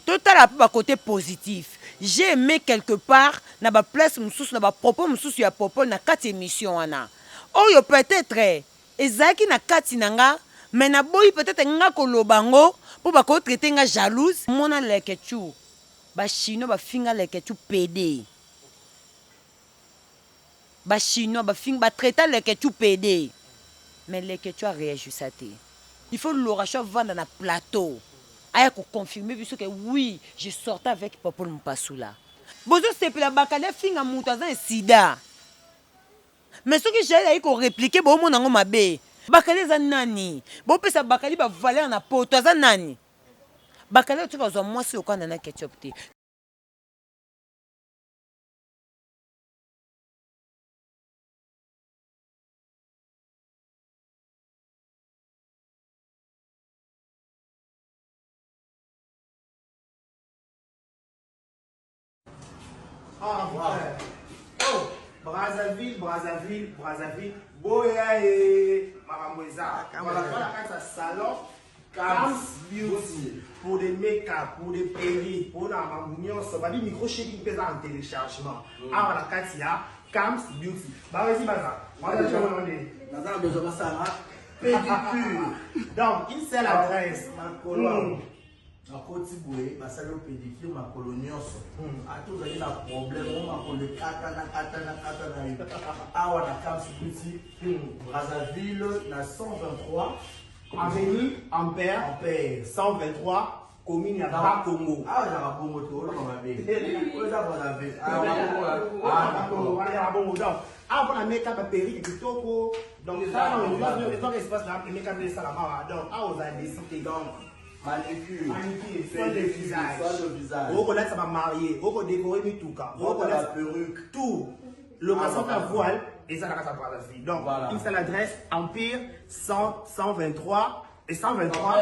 Total à côté positif. J'ai aimé quelque part na ba place moussous na ba propos moussous ya propos na kati émission wana. Oh yo peut-être ezaki na kati nanga mais na boyi peut-être nga kolobango pour ba ko traiter nga jalouse. Mona leketu. Ba chino ba finga leketu PD. Ba chino ba finga ba traiter leketu PD. Mais leketu a réagi ça té. Il faut l'orage vendre na plateau. Aya ko confirmer biso que oui, je sortais avec Popol Mpassoula. Bozo sepela bakale finga mutu aza sida. Mais ce que j'ai ko répliquer bo mo nango mabe. Bakale za nani? Bo pesa bakali ba valeur na poto aza nani? Bakale tu ka zo mwasi okanda na ketchup te. Ah, ouais. Oh, Brazzaville. Boya et Maramoueza. Voilà, voilà, quand ça salon, Cams Beauty. Pour des make-up, pour des perruques, pour la mamouillon, ça va dire micro shading pèse en téléchargement. Ah, voilà, quand il y a Cams Beauty. Bah, vas-y, Baza. Moi, je vais vous demander. Baza, besoin de ça, Pédicure. Donc, une seule adresse. Ma colonne. Na koti boye basali o pédicure makolo nyonso atozali na problème o makolo kata na yo awa na Cams Beauty Brazzaville na 123 Avenue Ampère 123 commune ya Bakongo. awa na bongo to olo mabe o za Brazzaville donc on a make-up à Péri kitoko donc ça on va espace là make-up de Salamara donc on a décidé donc manicure soin de visage on connaît ça va marier on peut décorer mituka on connaît la perruque tout location à voile et ça la casa Brazzaville donc une seule adresse Empire 123 et 123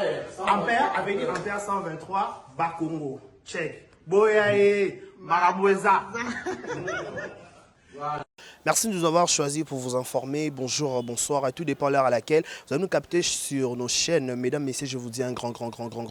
Ampère avenue Ampère 123 Bakongo check boya et Maraboueza. Merci de nous avoir choisi pour vous informer. Bonjour, bonsoir, à tout dépend l'heure à laquelle vous allez nous capter sur nos chaînes. Mesdames, messieurs, je vous dis un grand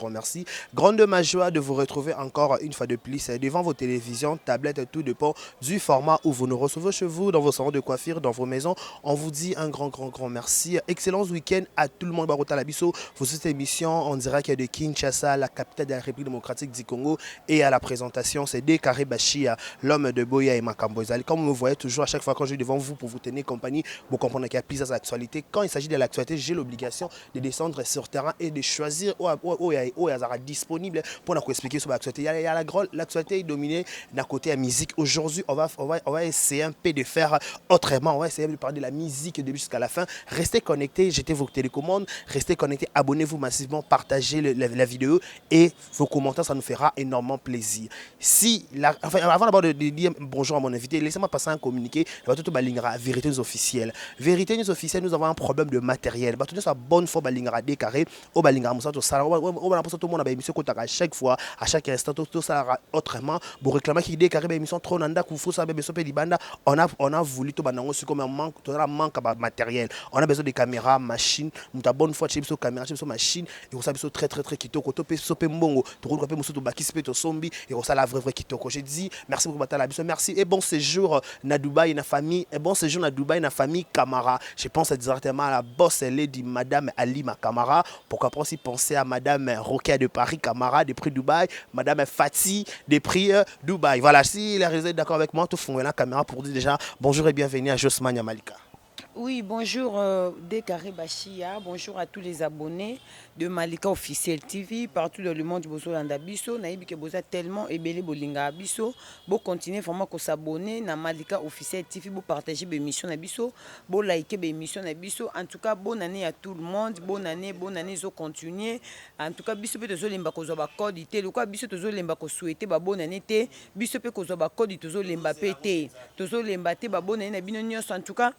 merci. Grande ma joie de vous retrouver encore une fois de plus devant vos télévisions, tablettes, tout dépend du format où vous nous recevez chez vous, dans vos salons de coiffure, dans vos maisons. On vous dit un grand merci. Excellent week-end à tout le monde. Barota Labiso, pour cette émission en direct de Kinshasa, la capitale de la République démocratique du Congo. Et à la présentation, c'est Décaré Bachia, l'homme de Boya et Makamboizali. Comme vous me voyez toujours à chaque fois quand je suis devant vous pour vous tenir compagnie, vous comprenez qu'il y a plusieurs actualités. Quand il s'agit de l'actualité, j'ai l'obligation de descendre sur terrain et de choisir où il y a disponible pour nous expliquer sur l'actualité. L'actualité est dominée d'un côté à musique. Aujourd'hui, on va essayer un peu de faire autrement. On va essayer de parler de la musique début jusqu'à la fin. Restez connectés, jetez vos télécommandes, restez connectés, abonnez-vous massivement, partagez la vidéo et vos commentaires, ça nous fera énormément plaisir. Avant d'abord de dire bonjour à mon invité, laissez-moi passer un communiqué. Vérité News officielle. Vérité News officielle, nous avons un problème de matériel. Tout ça bonne fois balingara décarré, au balingara musato sala, on a tout le monde a émission à chaque fois, à chaque instant tout ça autrement pour réclamer qu'il décarré émission trop nanda kufu ça be sope libanda, on a voulu tout banango comme un manque de matériel. On a besoin de caméras, machines, muta bonne fois chez caméra, chez machine et on ça besoin très kitoko to pe sope mbongo, to ko pe musuto bakispe to sombi et on ça la vraie kitoko. Je dis merci pour batala biso, merci et bon séjour na Dubaï na famille et bon séjour à Dubaï na famille Camara. Je pense directement à la boss lady madame Alima Camara. Pourquoi pas aussi penser à madame Roquet de Paris Camara des prix Dubaï, madame Fatih des prix Dubaï. Voilà, si les réseaux d'accord avec moi, tout font la caméra pour dire déjà bonjour et bienvenue à Josman Yamalika. Oui, bonjour Décaré Bachia, bonjour à tous les abonnés de Malika Officiel TV, partout dans le monde du Bozolanda Biso, naïbi que boza tellement ebele bolinga biso, bo continuer vraiment ko s'abonner na Malika Officiel TV, bo partager be émission na biso, bo liker be émission na biso. En tout cas, bonne année à tout le monde, bonne année zo continuer. En tout cas, biso pe tozo lemba ko zo ba code ité, le quoi biso tozo lemba ko souhaiter ba bonne année té, biso pe ko zo ba code tozo lemba pété, tozo lemba té ba bonne année na bino nyonso. En tout cas,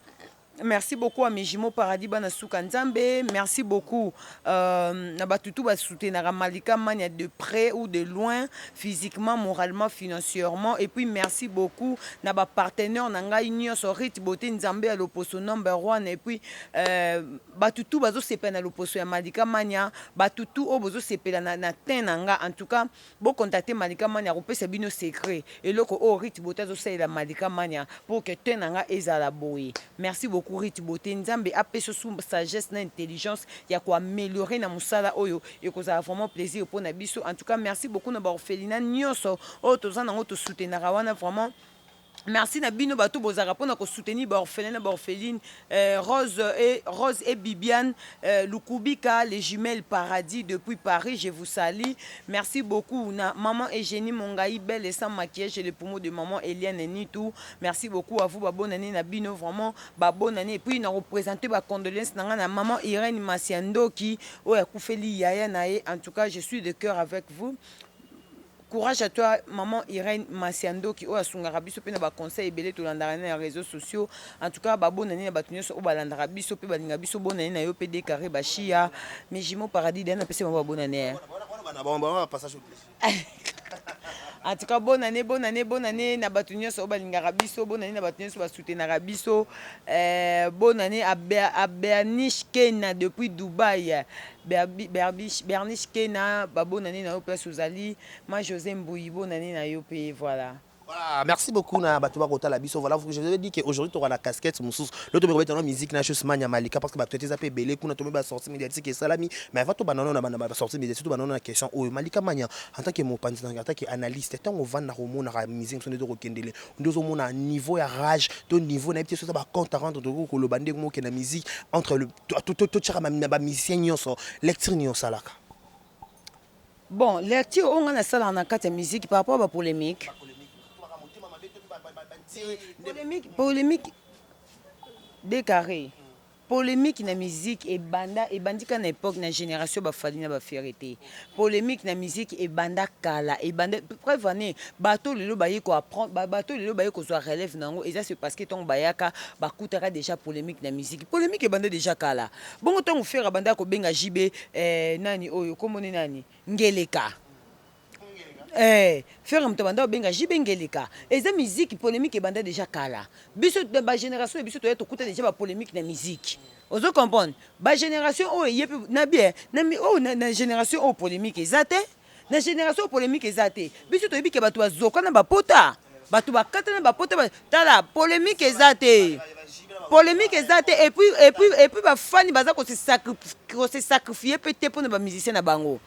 Merci beaucoup à Mijimo Paradis Bana Souka Nzambe. Merci beaucoup na batutu ba soutenir Malika Mania de près ou de loin, physiquement, moralement, financièrement. Et puis merci beaucoup na ba partenaire nanga union Sorit Beauté Nzambe à l'opposition number 1. Et puis batutu bazo sepela na l'opposition ya Malika Mania, batutu o bozo sepela na tenanga. En tout cas, bo contacter Malika Mania pour c'est bino secret. Et loko o Rit Beauté zo c'est la Malika Mania pour que tenanga ezala boye. Merci beaucoup. Riti Beauté Nzambe apesa sous sagesse na intelligence ya ko améliorer na musala oyo et ko ça vraiment plaisir pour na biso. En tout cas merci beaucoup na ba orphelinat nyonso o tozana ngo to soutenir wana vraiment. Merci Nabino Batou Bozara pour nous soutenir orpheline Rose et Bibiane Lukubika, les jumelles Paradis depuis Paris, je vous salue. Merci beaucoup maman Eugénie Mongaï belle et sans maquillage et les poumons de maman Eliane Nitou. Merci beaucoup à vous bonne année Nabino vraiment bonne année et puis nous représenter ba condoléances na maman Irène Masiando qui a koufeli yaya nae. En tout cas, je suis de cœur avec vous. Courage à toi, maman Irène Masiando qui a son arabiso pe na ba conseil belé to landara na réseaux sociaux. En tout cas, ba bonne année na batunyo so ba landara biso pe ba linga biso bonne année na yo pe décarré ba chia. Mijimo Paradis na pese ba bonne année. En tout cas, bonne année, na batunyo so ba linga biso, bonne année na batunyo so ba soutenir biso. Bonne année à Bernice Kena depuis Dubaï. Bernice Kena, bonne année na yo place Ozali. Moi José Mbouyi, bonne année na yo pe voilà. Voilà, merci beaucoup na Batouba Kota Labiso. Voilà, je vous avais dit qu'aujourd'hui tu auras la casquette moussous. L'autre me remettre en musique na chose mania malika parce que bah tu es appelé belé kuna tomber ba sortie médiatique et salami. Mais avant tout banana na ba sortie médiatique tout banana na question oh malika mania en tant que mon pantin en tant que analyste tant on va na romo na musique son de rekendele. Nous on a niveau ya rage, ton niveau na petit ça ba compte à rendre de ko le bandé mo que na musique entre le tout tira ba musicien nyonso lecture nyonso salaka. Bon, lecture on a ça na carte musique par rapport à la polémique. Polémique décarré. Polémique na musique et bandika na époque na génération ba fali na ba fierté. Polémique na musique et banda kala et banda preuve année bateau lelo ba yeko apprendre bateau lelo ba yeko so relève nango et ça c'est parce que ton bayaka ba coutera déjà polémique na musique. Polémique et banda déjà kala. Bon ton faire banda ko benga jibe nani oyo komone nani ngeleka. Faire un temps benga jibengeleka et ça musique polémique et banda déjà kala biso de ba génération biso to to kuta déjà ba polémique na musique ozo comprendre ba génération o yep na bien na mi o na génération o polémique ezate na génération polémique ezate biso to yebike bato bazoka na ba pota bato bakata na ba pota tala polémique ezate et puis ba fani baza ko se sacrifier peut-être pour ba musicien na bango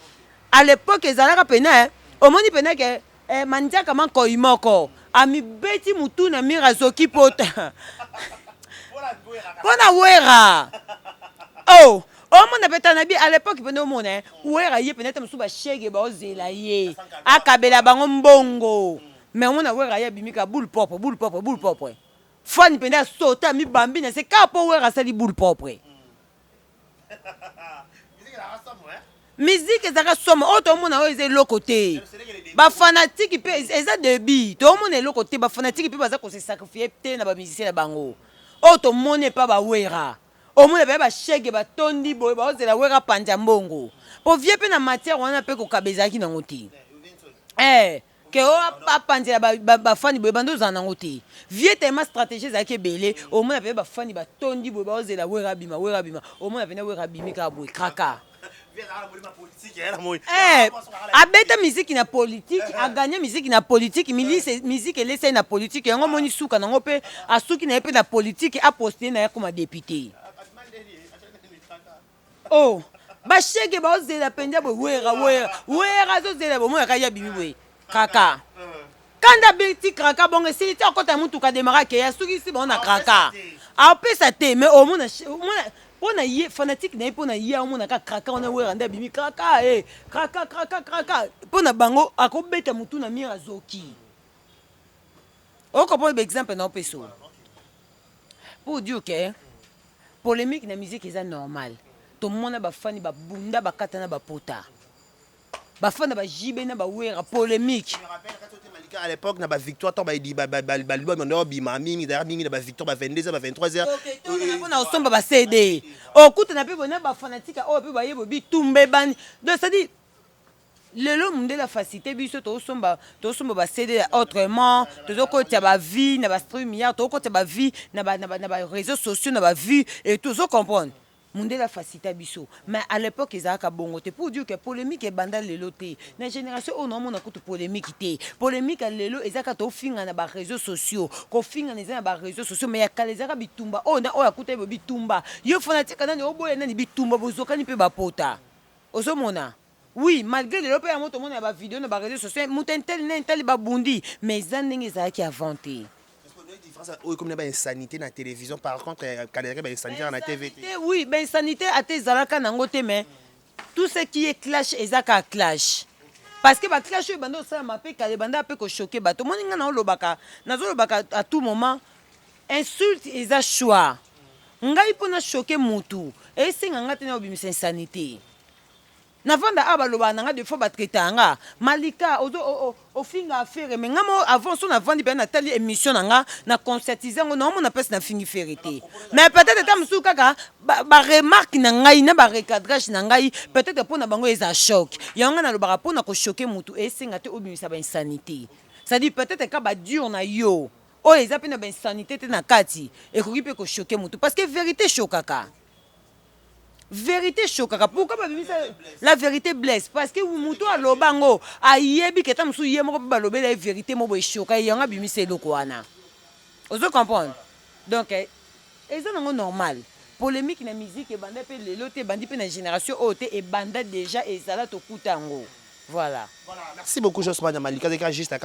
à l'époque ezalaka pena omoni pena ke mandiaka manko imoko ami beti mutu na mira zoki pota pona wera oh omona peta na bi à l'époque pena omona wera ye pena tamsu ba shege ba ozela ye akabela bango mbongo mais omona wera ye bimika boule propre fani pena sota mi bambina c'est kapo wera sali boule propre musique ezaka somme auto mona o ezelo côté ba fanatique pe eza débit to mona le côté ba fanatique pe baza ko se sacrifier te na ba musicien na bango auto mona pa ba wera o mona ba shege ba tondi boy ba ozela wera panja mbongo po vie pe na matière wana pe ko kabezaki na ngoti que o pa panja ba fani boy bando za na ngoti vie tema stratégie za ke belé o mona pe ba fani ba tondi boy ba ozela wera bima o mona pe na wera bimika boy kraka abeta musique na politique a gagné musique na politique musique laissé na politique yango moni suka nango pe asuki na pe na politique a poster na comme député oh ba shege ba ozela penja bo wera zo zela bo mo ya bimi boy kaka kanda beti kraka bongo si ti akota mutu ka démarrer ke asuki si bon na kraka a pesa te mais au mona pona ye fanatique na pona ye omona ka kraka ona wera nda bimi kraka kraka pona bango akobeta mutu na mira zoki oko pour exemple na peso pour dire que polémique na musique est normal to mona ba fani ba bunda ba kata na ba pota ba fana ba jibe na ba wera polémique qu'à l'époque, na ba victoire, to ba di ba no bima mingi d'ailleurs mingi na ba victoire ba 22h ba 23h. On a osomba ba CD. O kuta na pe bona ba fanatique o pe ba yebo bi tumbe ban. Donc ça dit lelo munde la facilité biso to somba ba CD autrement to ko tia ba vie na ba stream ya to ko tia ba vie na ba réseaux sociaux na ba vie et tout ça comprendre munde la facilité biso mais à l'époque ezaka bongo te pour dire que polémique e banda lelo te na génération o non mona kutu polémique te polémique lelo ezaka to finga na ba réseaux sociaux ko finga na ba réseaux sociaux mais ya kalezaka bitumba o na o akuta bitumba yo fanatique na o boye na bitumba bozokani pe ba pota ozomona. Oui, malgré les lopes, tout le monde a des vidéos, des réseaux sociaux, tel babundi, mais ils ont des qui inventé. Comme une insanité dans la télévision, par contre, quand il y a une insanité dans la TV. Oui, ben insanité à tes zalaka nangote, mais tout ce qui est clash, ezaka clash. Parce que ba clash, bando ça m'a fait que les bandes peu ko choquer, ba tout le monde na lobaka, na lobaka à tout moment. Insulte eza choix. Ngai pona choquer mutu, et c'est ngata na obimisa insanité. Navanda abaloba nanga de fois batretanga malika o finga affaire mais ngamo avant son avandi ben natali émission nanga na concertiser ngo non na pèse na fingi vérité mais peut-être tam sou kaka ba remarque na ngai na ba recadrage na ngai peut-être pour na bango eza choc yanga na loba pour na ko choquer mutu et singa te obimisa ba insanité ça dit peut-être ka ba dur na yo o eza pe na ba insanité te na kati et ko kipe ko choquer mutu parce que vérité chokaka. Vérité chokaka. Pourquoi la vérité blesse? Parce que vous moutou à l'obango. Aïebi que tam sou yemo ba lobé la vérité mo boy choka yanga bimi c'est lokwana. Vous comprenez? Donc c'est normal. Polémique na musique et banda pe lelo te bandi pe na génération OT et banda déjà et ça là to kutango. Voilà. Voilà, merci beaucoup Josman Malika de juste à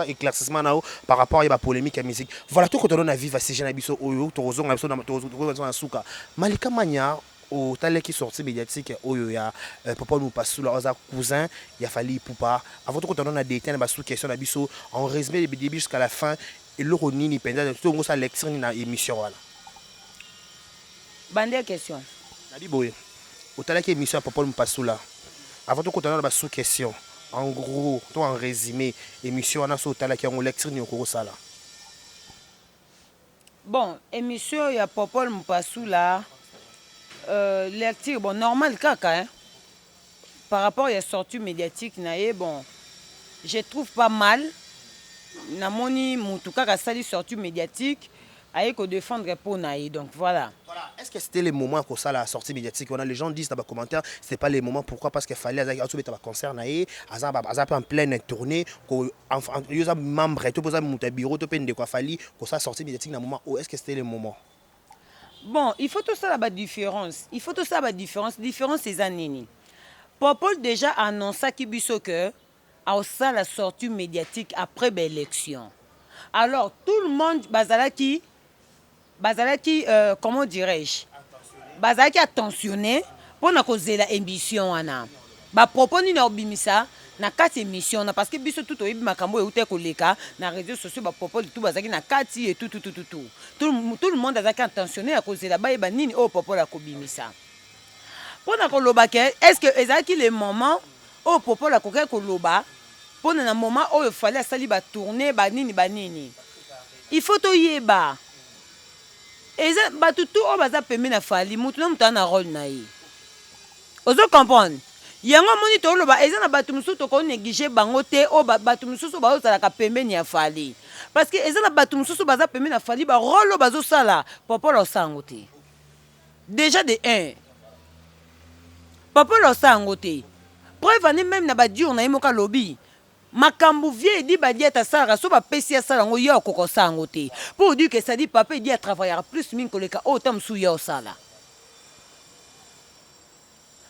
éclaircissement par rapport à la polémique à musique. Voilà tout que on a vu à ces jeunes biso oyo tozo na biso na suka. Malika Mania au talent qui sorti médiatique oyo ya papa nous passe sous leur cousin il a fallu poupa avant tout on a déteint ba sous question na biso en résumé le début jusqu'à la fin et le roni ni pendant tout on sa lecture ni na émission voilà. Bande question. Nadi boye. Au talent qui émission papa nous passe sous là. Avant tout on a ba sous question en gros tout en résumé émission on a sur talent qui on lecture ni au ça là. Bon, émission il y a papa nous passe sous là. Lecture, bon, normal, caca, hein. Par rapport à la sortie médiatique, bon, je trouve pas mal. Namoni, moutuka, ka sali sortie médiatique, aïe, qu'on défendre pour naïe, donc voilà. Voilà. Est-ce que c'était les moments pour ça, la sortie médiatique? On a les gens disent dans les commentaires, c'était pas les moments. Pourquoi? Parce qu'il fallait à un concert naïe, en pleine tournée, il y a membre, tout pour ça, bureau, tout peine de quoi fallait, qu'on ça sortie médiatique dans le moment où est-ce que c'était les moments? Bon, il faut tout ça la différence. Il faut tout ça la différence. Différence c'est années. Popol déjà annoncé qu'il biso que à ça la sortie médiatique après l'élection. Alors tout le monde bazalaki comment dirais-je? Bazalaki attentionné pour na causer la ambition ana. Ba propos ni na obimisa na kati émission na parce que biso tout oyebi makambo euté koleka na réseaux sociaux ba propos tout bazaki na kati et tout le monde azaki attentionné à cause de la ba nini o propos la kobimisa pour na koloba ke est-ce que ezaki le moment o propos la koka koloba pour na moment o il fallait sali ba tourner ba nini il faut to yeba eza ba tout o baza pembe na fali mutu na rôle na yi ozo comprendre yango moni to loba eza na batu mususu to ko négliger bango te o batu mususu ba ozala ka pembeni ya fali parce que eza na batu mususu baza pembeni na fali ba rolo bazo sala papa lo sango te déjà de 1 papa lo sango te preuve ani même na ba dur na yemoka lobby makambu vie dit ba dieta sara so ba pesi ya sala ngo yo ko sango te pour dire que ça dit papa dit à travailler plus min koleka autant su yo sala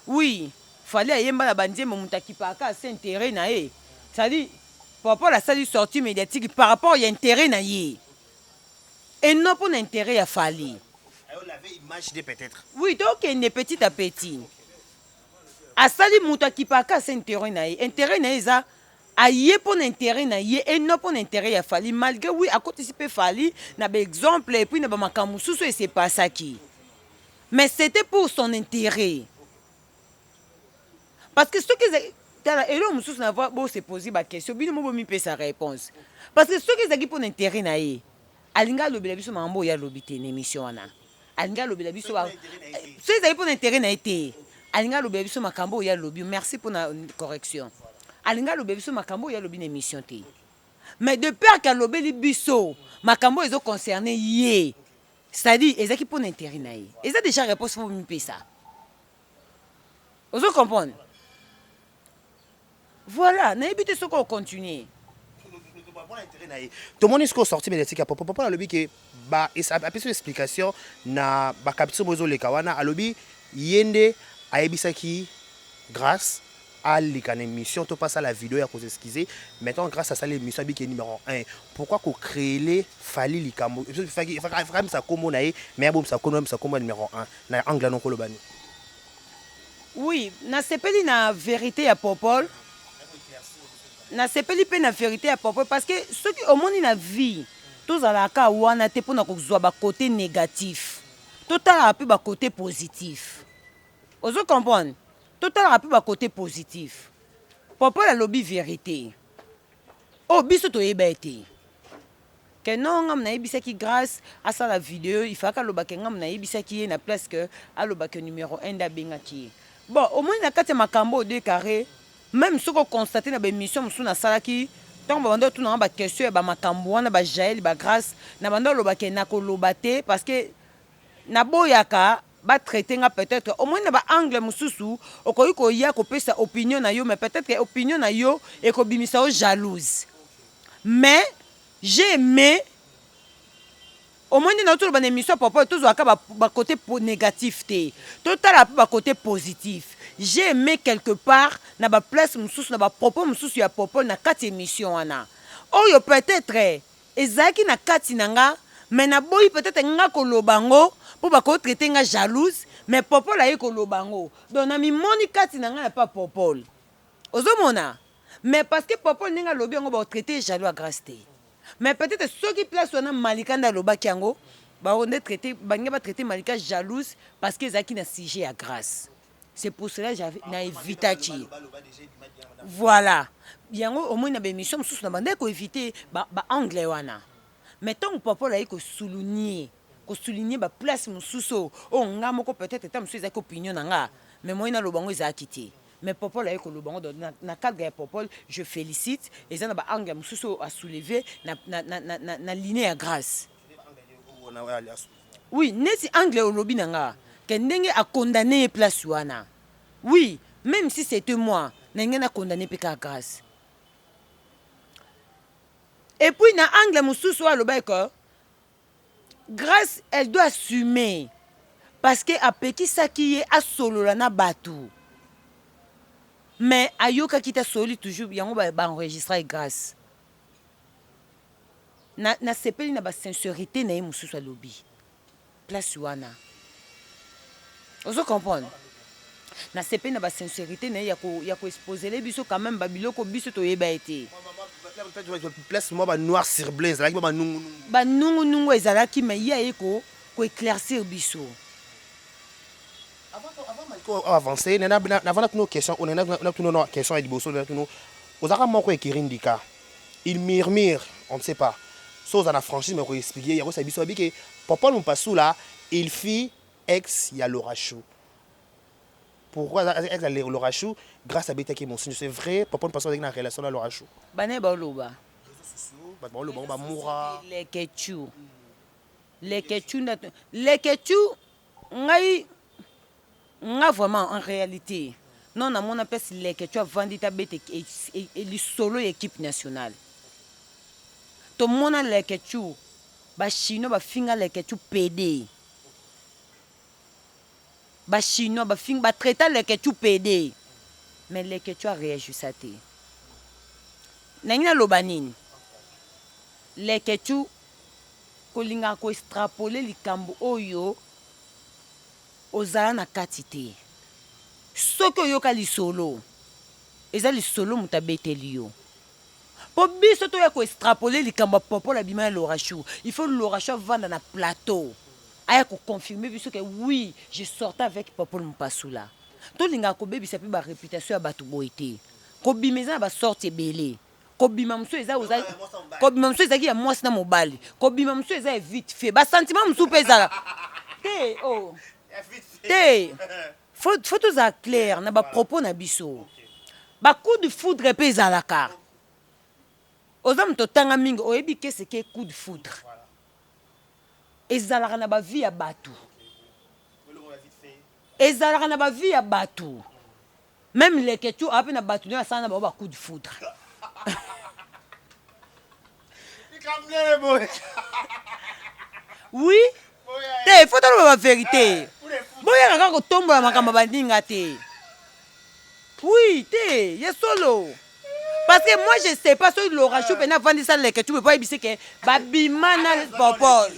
oui. Fallait yemba la bandie mais mutaki paka c'est intérêt na e ça dit papa la salle sortie médiatique par rapport à intérêt na ye et non pour l'intérêt à fali on l'avait imaginé peut-être oui donc il est petit à petit a sali mutaki paka c'est intérêt na e ça aye pour l'intérêt na ye et non pour l'intérêt à fali malgré oui à côté si peut fali na ba exemple et puis na ba makamu susu et c'est pas ça qui mais c'était pour son intérêt. Parce que ce que et là on se avoir beau se poser ba question bino mo mi sa réponse parce que ceux qui pour intérêt na ye alinga lobela biso mambo ya lobité na émission wana alinga lobela biso ba ceux qui pour intérêt na été alinga lobela biso makambo ya lobi merci pour la correction alinga lobela biso makambo ya lobi na émission té mais de peur qu'à lobeli biso makambo ezo concerné yé c'est-à-dire ezaki pour intérêt na ye eza déjà réponse pour mi ça vous comprenez. Voilà, n'habitez ce qu'on continue. Tout le monde est sorti médiatique à propos de lobby que bah et ça a une explication na ba capture mozo le kawana à lobby yende a ebisaki grâce à l'émission to passe à la vidéo à cause excuser maintenant grâce à ça l'émission qui est numéro 1 pourquoi qu'on créer les fali likambo il faut ça comme on a mais bon ça comme numéro 1 na anglais non ko lobani. Oui, na sepeli na vérité à Popol. Na sepeli pe na vérité à Popol parce que ceux qui au monde na vie, tous à la ka wana te pour na kozwa ba côté négatif. Total a pu ba côté positif. Vous comprenez? Total a pu ba côté positif. Popol a lobby vérité. Oh biso to yebete. Que non ngam na yebisa ki grâce à ça la vidéo, il faut ka lobaka ngam na yebisa ki na place que a lobaka numéro 1 da bengaki. Bon, au moins, il y a makambo de carré. Même si on constate dans l'émission, on a salaki. Tant que on a tout dans question, il y a makambo, on a jail, il y a grâce, na bando lobake na kolobate parce que na boyaka ba traiter peut-être au moins na angle mususu, okoyi ko ya ko pesa opinion na yo, mais peut-être que opinion na yo et ko bimisa jalouse. Mais j'ai aimé au moins dans notre émission papa tous ba côté négatif té total ba côté positif j'ai aimé quelque part na ba place mususu na ba propos mususu ya papa na kati émission wana oyo peut-être ezaki na kati nanga mais na boyi peut-être nga ko lobango pour ba ko traiter nga jalouse mais papa la ko lobango donc na mi moni kati nanga na pas papa ozomona mais parce que papa ninga lobi ngo ba traiter jaloux à grâce té. Mais peut-être ceux qui placent on a Malika dans le bakiango, bah on est traité, va traiter Malika jalouse parce que Zaki n'a sujet à grâce. C'est pour cela que j'avais évité. Voilà. Bien au moins na émission sous na bande ko éviter ba anglais wana. Mais tant que papa là ko souligner ba place mususo o ngamoko peut-être tam sous Zaki opinion nga. Mais moi na lobango Zaki. Mais Popol a eu le bon na cadre de Popol, je félicite et ça n'a pas angle mususo à soulever na ligne à grâce. Oui, nesi angle au lobby nanga kendenge a condamné place wana. Oui, même si c'était moi, n'a condamné peka grâce. Et puis na angle mususo a lobby que grâce elle doit assumer parce que a petit saki a solo la na batu. Mais ayoka kita soli toujours yango ba enregistrer grâce na sepeli na ba sincérité na mususu lobby place wana ozo comprendre na sepeli na ba sincérité na ya ko exposer les biso quand même ba biloko biso to yeba été place moi ba noir sur blanc ezalaki ba nungu ezalaki mais ya eko ko éclaircir biso. Avant avancer, on a nos questions, on a nos questions à Diboso, on a mon Kirindika. Il murmure, on ne sait pas. Sauf à la franchise, mais on expliquer, il y a aussi biso que papa mon passou là, il fit ex ya Lorachou. Pourquoi ex ya Lorachou grâce à Beta qui mon signe c'est vrai, papa mon passou avec une relation à Lorachou. Bané baloba. Ba moura. Les ketchou ngai nga vraiment en réalité non na mon appelle les que tu as vendu ta bête et le solo équipe nationale to mona les que tu ba chino ba finga les que tu PD ba chino ba finga ba traiter les que tu PD mais les que tu as réagi ça té nangina lobanine les que tu kolinga ko extrapoler likambo oyo ozala na kati te soki oyoka lisolo eza lisolo moto abeteli yo po biso toya koextrapole likambo ya popola bima ya Lorachou il faut Lorachou vanda na plateau aya koconfirme biso que oui je sortais avec Popol Mpassoula tolingaka kobebisa mpe baréputation ya bato boye te kobima eza na basorte ebele kobima mosusu eza kobima mosusu ezalaki ya mwasi na mobali kobima mosusu eza ya vite fait basentiment mosusu mpe ezala te te faut tozala clair na bapropos na biso bacoup de foudre mpe ezalaka oza moto otanga mingi oyebi keseke coup de foudre ezalaka na bavie ya bato ezalaka na bavie ya bato même leketu ape na bato nde asala na bao bacoup de foudre oui te faut toloba bavérité boyaka kaka kotombola makambo baninga te oui te ye solo parce que moi je sais pas soki lorachou pena avandisa leketu pe po ayebise ke babima na popol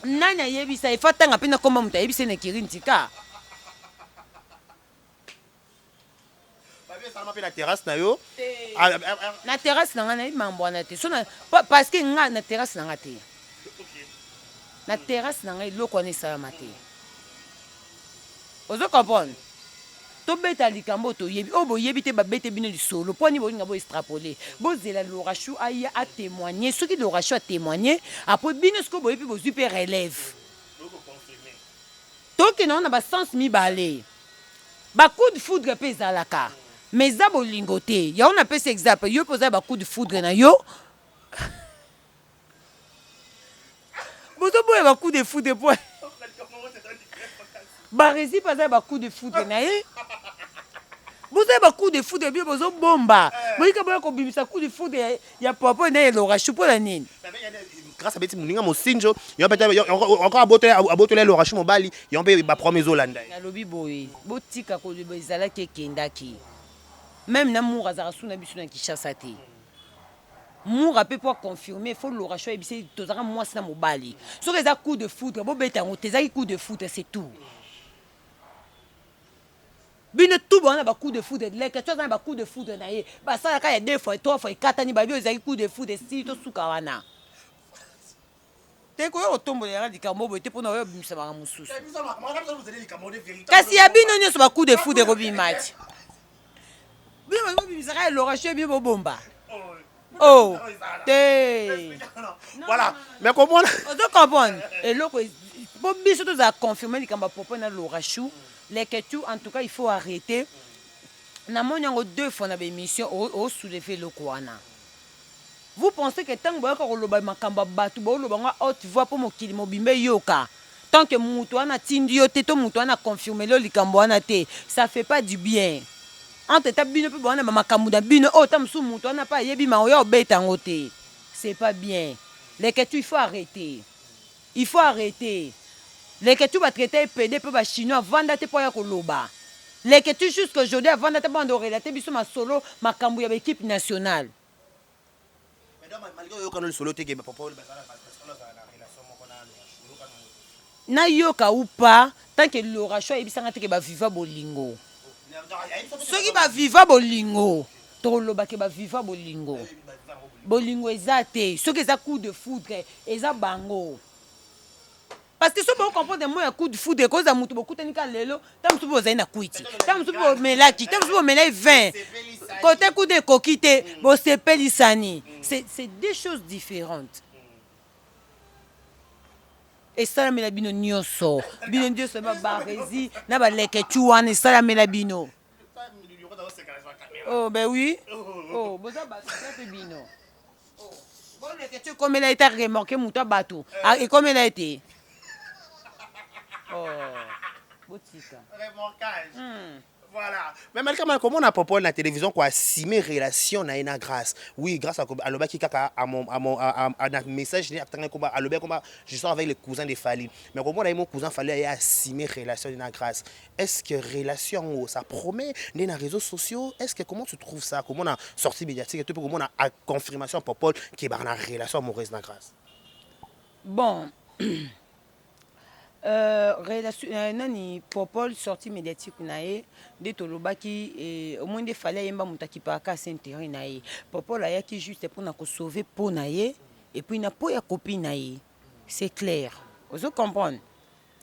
nani ayebisa efa tanga mpe na komba moto ayebise na ekiri ntika na terrasse na yo na terrasse na nga nayebi mambo wana te so parce que nga na terrasse na nga te na terrasse na nga eloko wana esalama te ozo comprendre tobeta likambo toyebi oyo boyebi te babete bino lisolo mponi bolinga boextrapole bozela lorachou aya atémoigne soki lorachou atémoigne apres bino soki boyebi bozwi mpe relève tokende ngo na basens mibale bacoup de foudre mpe ezalaka mais eza bolingo te yango napesa exemple yo mpe ozala bacoup de foudre na yo bozoboya bacoup de foudre po baresi mpe azala bacoup de foudre na ye bozali bacoup de foudre bino bozobomba boyika boya kobimisa coup de foudre ya papa na ye lorachou mpo na nini grâce abeti moninga mosinjo encore abotola lorachou mobali yango mpe baprome ezolanda ye nalobi boye botika koloba ezalaki ekendaki même na mour azalaka su na biso na kinshasa te mour mpe mpo aconfirme fo lorachou ayebisi tozalaka mwasi na mobali soki eza coup de foudre bobeta yango te ezalaki coup de foudre c'est tout bino tout bona bacoup de foudre leke to azana bacoup de foudre na ye basalaka ya 2 fois 3 fois ekatani babi oyo ezalaki coup de foudre si tosuka wana te koya kotombola yanga likambo boye te mpona oyo obimisaka mosusu kasi ya bino nyonso bacoup de foudre ekobima ti bino bobimisaka ya lorachou bino bobomba oh te voilà mais comment ozo comprendre eloko po biso tozala confirme likambo ya propos na lorachou leketu en tout cas il faut arrêter namoni yango 2 fois na bémission osoulever eloko wana vous pensez que ntango boyoka koloba makambo ya bato booloba ngo haute voix mpo mokili mobimba eyoka tant que moto wana atindi yo te to moto wana aconfirme lo likambo wana te ça fait pas du bien entre ta bino mpe bowana bamakambo na bino oyo ta mosusu moto wana mpe ayebi maoya obeta yango te c'est pas bien leketu il faut arrêter leketu batraite epede mpe bachinois avanda te mpo aya koloba leketu jusqu'aujourd'hui avanda te banda orelate biso masolo makambo ya baéquipe nationale nayoka ou pas tant que lorachou ayebisanga te ke baviva bolingo soki baviva bolingo tokolobake baviva bolingo bolingo eza te soki eza coup de foudre eza bango parce que so bocomprendre mo ya coup de foudre koza moto bokutani ka lelo ta mosusu bozali na kwiti ta mosusu bomelaki ta mosusu bomelai 20 côté coup de ekoki te bosepelisani c'est deux choses différentes esalamela bino nyonso babaresi na baleketu wana esalamela bino oh ben oui oh boza bato mpe bino boleketu ekomela ete aremorke moto ya bato ekomela ete oh botika voilà mais malgré comment on a proposé la télévision quoi simer relation na ina grâce oui grâce à alobaki kaka à un message ni atanga komba alobaki komba je sors avec les cousins de Fali mais comment on a mon cousin Fali a simer relation na grâce est-ce que relation ça promet dans les réseaux sociaux est-ce que comment tu trouves ça comment on a sorti médiatique et tout comment on a confirmation pour Paul qui est en relation amoureuse na grâce bon relation nani popol sortie médiatique na ye nde tolobaki au moins nde fallait yemba moto akipaka s'intérêt na ye popol ayaki juste mpona kosauver po na ye et puis na po ya copine na ye c'est clair ozo comprendre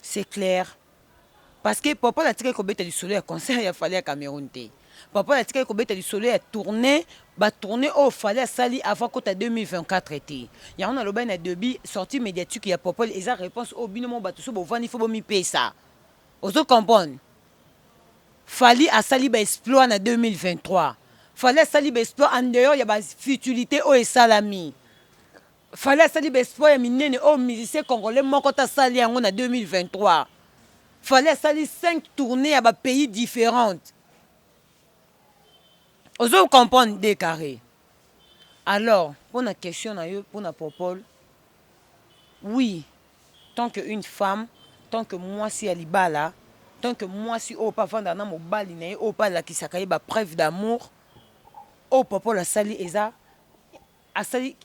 c'est clair parce que popol atikaki kobeta lisolo ya concert ya fallait ya Cameroun te Papa a tika ko beta lisolo ya tourner ba tourner au fallait sali avant que 2024 été. Ya on a loba na debi sortie médiatique ya papa et ça réponse au binomo ba tout bo vani fo bo mi pesa. Ozo comprendre. Fallait a sali ba exploit na 2023. Fallait sali ba exploit en dehors ya ba futilité au salami. Fallait sali ba exploit ya minene au musicien congolais moko ta sali yango na 2023. Fallait sali 5 tournées à ba pays différents. Ozo comprendre des carrés. Alors, pour la question pour la popole, oui, tant qu'une femme, tant que moi si alibala, tant que moi si au pas vendre dans mon bali au pas la qui s'accueille ba preuve d'amour, au popole a sali eza, a sali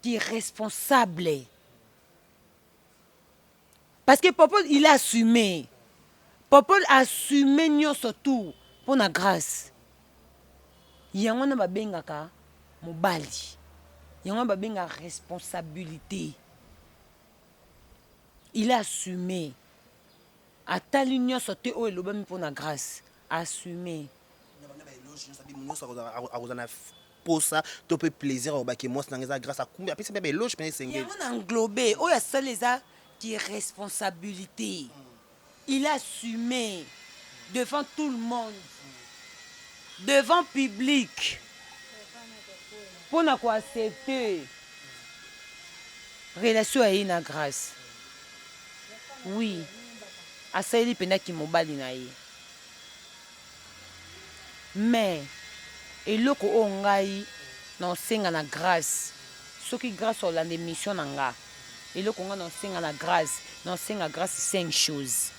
qui est responsable. Parce que popole il a assumé. Popole a assumé nyo surtout pour la grâce. Yango na babengaka mobali. Yango babenga responsabilité. Il a assumé. Ata l'union sauté au elobami pour la grâce. Assumé. Pour ça, tu peux plaisir au bac et moi, c'est grâce à combien. Puis c'est bien loge, mais c'est yango na englobé. Oh, ya ça les a qui est responsabilité. Il a assumé devant tout le monde. Devant public. Pour ne pas accepter. Relation à une grâce. Oui. Assaili pena ki mobali na ye. Mais eloko o ngai na senga na grâce. Soki grâce au la mission na nga. Eloko nga na senga na grâce. Na senga grâce 5 choses.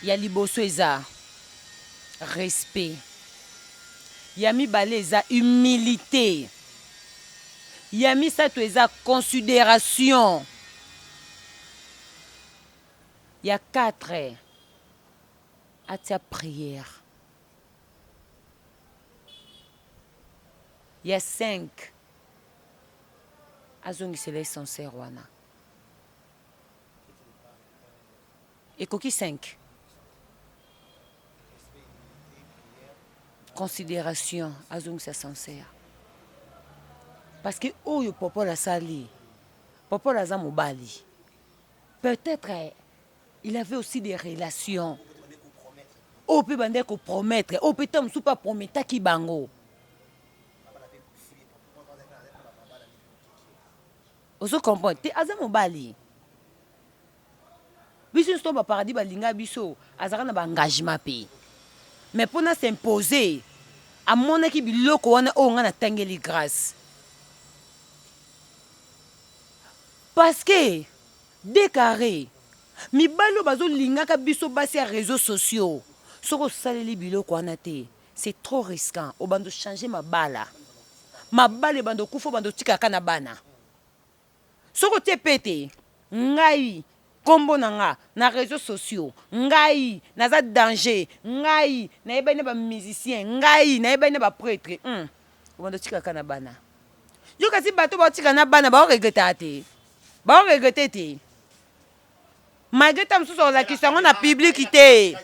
Ya liboso eza respect. Yami baleza humilité. Yami sato eza considération. Il y a 4 atia prière. Il y a 5 azongisele sincère wana. Et koki 5 considération azongisa sincère. Parce que oyo popo la sali. Popo la za mobali. Peut-être il avait aussi des relations. On peut bander ko promettre, on peut tam soupa promettre ki bango. Oso comprendre, te aza mobali. Biso sto ba paradis ba linga biso, azaka na ba engagement pe. Mais pour na s'imposer, a mona ki biloko wana o nga na tangeli grâce. Parce que décarré mibalo bazo lingaka biso basi ya réseaux sociaux. Soko saleli biloko wana te, c'est trop risquant. O bando changer mabala. Mabale bando kufo bando tika kana bana. Soko te pete, ngai kombo na nga na réseaux sociaux, ngai naza danger, ngai na yeba ne ba musicien, ngai na yeba ne ba prêtre. O bando tika kana bana. Yo kasi bato ba tika na bana ba regretter te. Ba regretter te. Malgré tam sous la question on a publicité.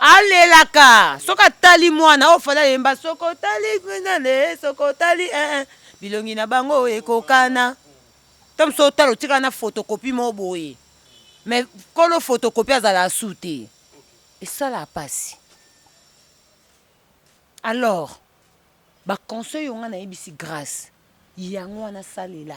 Allez la ka. Soka tali mwana o fala yemba soko tali kunale soko tali bilongi na bango ekokana. Tam so talo tika na photocopie mo boye. Mais kolo photocopie azala souté. Et ça la passe. Alors, ba conseil on a ebisi grâce. Yango wana salela.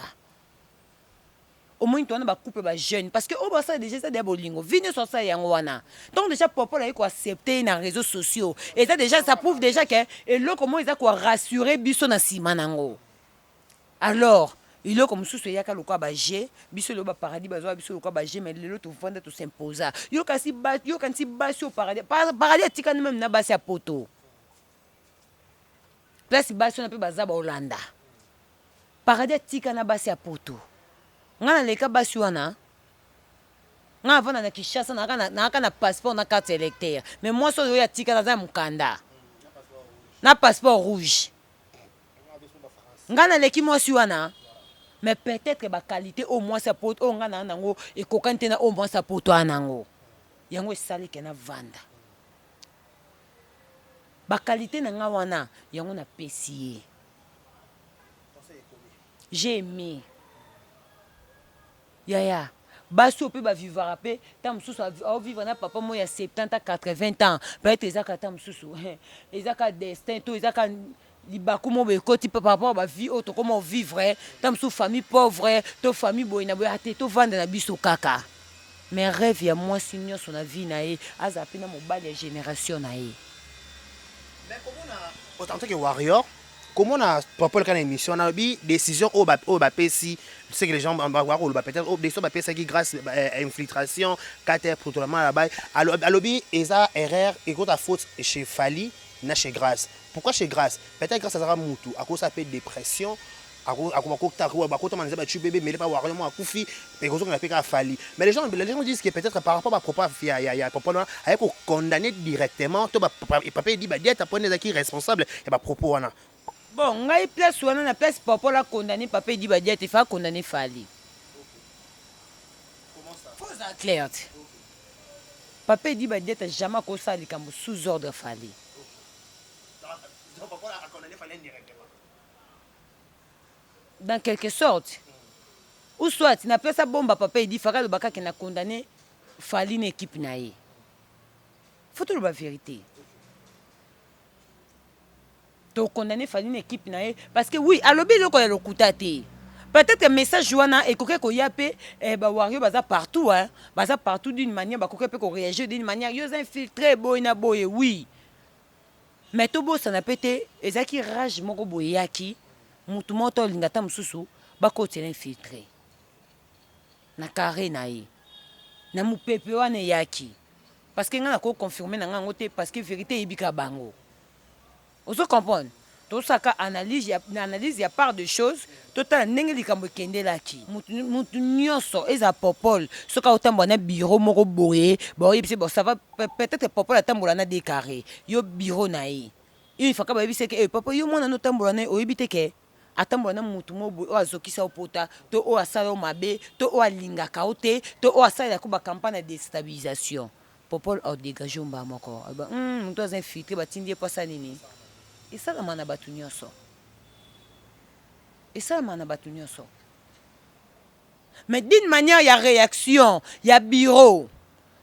Au moins tu as ba couple ba jeune parce que au bas ça déjà ça des bolingo vini sur ça yango wana donc déjà papa là il ko accepter dans les réseaux sociaux et ça déjà ça prouve déjà que et là comment ils a quoi rassurer biso na sima nango alors il est comme sous ya ka lokwa ba G biso le ba paradis bazo biso lokwa ba G mais le l'autre vendre tout s'imposer yo kasi ba yo kanti basi au paradis paradis tika même na basi ya poto place basi on peut baza ba Hollanda paradis tika na basi ya poto. Ngana leka basi wana nga avana na Kinshasa na kana passeport na carte électeur mais moi so yo ya tika na za mukanda na passeport rouge ngana leki moi si wana mais peut-être ba qualité au moins sa poto o ngana nango e kokante na au moins sa poto anango yango esali ke na vanda ba qualité na nga wana yango na pesier. J'ai aimé. Yaya. Baso pe ba vivre rapé, tam sous a vivre na papa moi ya 70 à 80 ans. Peut-être ezaka tam sous. Ezaka destin to ezaka libaku mo be koti par rapport ba vie autre comment vivre, tam sous famille pauvre, to famille boina boya te to vendre na biso kaka. Mais rêve ya moi signor son vie na e, azapi na mobali ya génération na e. Mais comment on a autant que warrior, comment on a propos quand émission on a eu décision au PC, c'est que les gens peut-être au décision PC qui grâce à infiltration, cater protolement là-bas. Alors lobby eza erreur et quand ta faute chez Fali, na chez Grâce. Pourquoi chez Grâce? Peut-être grâce à Zara Moutou, à cause ça peut dépression. Tu bébé mais pas warrior moi Koufi et qu'on a fait qu'à Fali. Mais les gens disent que peut-être par rapport à propos il y a propos là avec condamner directement toi papa dit bah diète après les qui responsable et bah propos là. Bon, ngai place wana na place papa la condamné papa dit ba diète il faut condamner Fali. Comment ça? Faut ça clair. Papa dit ba diète jamais ko ça li kambo sous ordre Fali. Donc papa a condamné Fali directement. Dans quelque sorte. Ou soit, na place bomba papa il dit faka le baka qui na condamné Fali une équipe na ye. Faut tout la vérité. To condamné Fali une équipe na ye parce que oui, à lobby loko ya lokutate. Peut-être que message wana et koke ko yape ba wario baza partout hein, baza partout d'une manière ba koke pe ko réagir d'une manière yo infiltré boyna boye oui. Mais to bo ça na pété ezaki rage moko boyaki. Mutu moto lingata mususu bako tela infiltré na carré na ye na mupepe wana yaki parce que ngana ko confirmer na ngango te parce que vérité ibika bango ozo comprendre to saka analyse ya part de choses total ndenge likambo kendelaki mutu nyonso eza popol soka otambo na bureau moko boye ba oyebise bo ça va peut-être popol atambola na décarré yo bureau na ye il faut ka ba yebise ke papa yo mona no tambola na oyebite ke atambola na mutu mobo o azokisa opota to o asala o mabe to o alingaka o te to o asala ko ba campagne de déstabilisation popol au dégager mba moko mutu aza infiltré batindi po sa nini esalama na bato nyonso esalama na bato nyonso mais d'une manière il y a réaction il y a bureau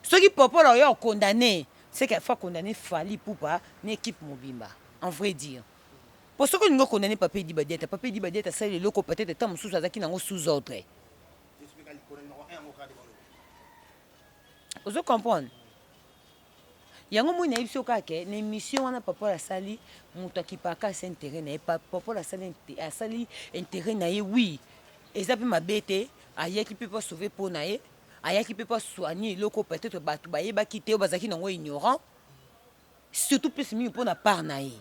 ceux qui popol oyo condamné c'est qu'il faut condamner Fali Poupa une équipe mobimba en vrai dire. Pour ce que nous connaissons papa dit badieta ça le loko peut-être tant sous azaki nango sous ordre. Vous comprenez? Yango mo na biso ka ke na émission wana papa la sali muto ki paka sa intérêt na papa la sali intérêt na ye oui. Ezapi mabete ayaki pe pas sauver pour na ye ayaki pe pas soigner loko peut-être batu ba ye ba kité bazaki nango ignorant surtout plus mi pour na part na ye.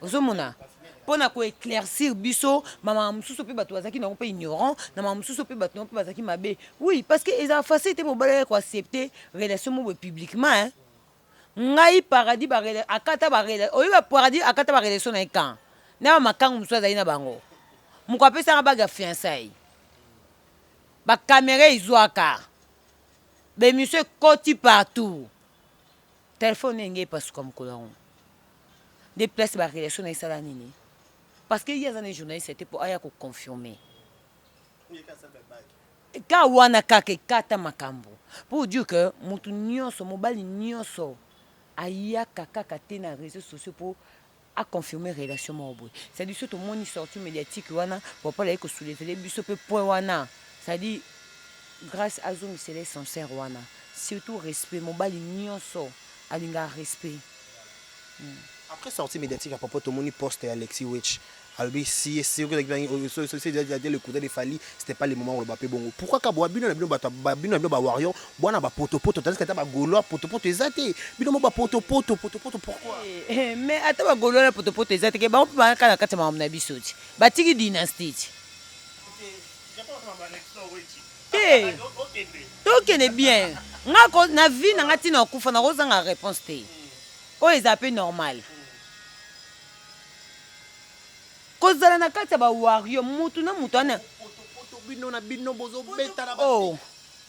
Ozomona pona ko éclaircir biso mama mususu pe bato bazaki na pe ignorant na mama mususu pe bato pe bazaki mabe oui parce que ils ont facilité pour baler ko accepter relation mo publiquement hein ngai paradis ba akata ba relation oyo paradis akata ba relation na kan na makangu mususu azali na bango muko apesa ba ga fiançailles ba caméra izwaka be monsieur koti partout téléphone ngé parce comme kolon des places ba relation na sala nini parce que il y a des journalistes c'était pour aya ko confirmer ka wana kake kata makambo pour dire que mutu nyonso mobali nyonso aya kaka te na réseaux sociaux pour à confirmer relation mobo c'est dit surtout mon sortie médiatique wana pour pas aller ko soulever les biso pe point wana ça dit grâce à Zoom c'est les sincères wana surtout respect mobali nyonso alinga respect. Après sortie médiatique à propos de mon poste Alexis Witch. Alors si le coup de Fali, c'était pas le moment où le bapé bon. Pourquoi quand bino ba warrior, bona ba poto tandis que ta ba golo poto ezate. Bino ba poto pourquoi? Mais ata ba golo poto ezate ke ba ba kana kata ma na bisoti. Ba tiki dynastie. Ok ne bien. Nga na vie na ngati na kufa na kozanga réponse te. O ezape normal. Kozala na kati ba wario mutu na mutu ana bino bozo beta na oh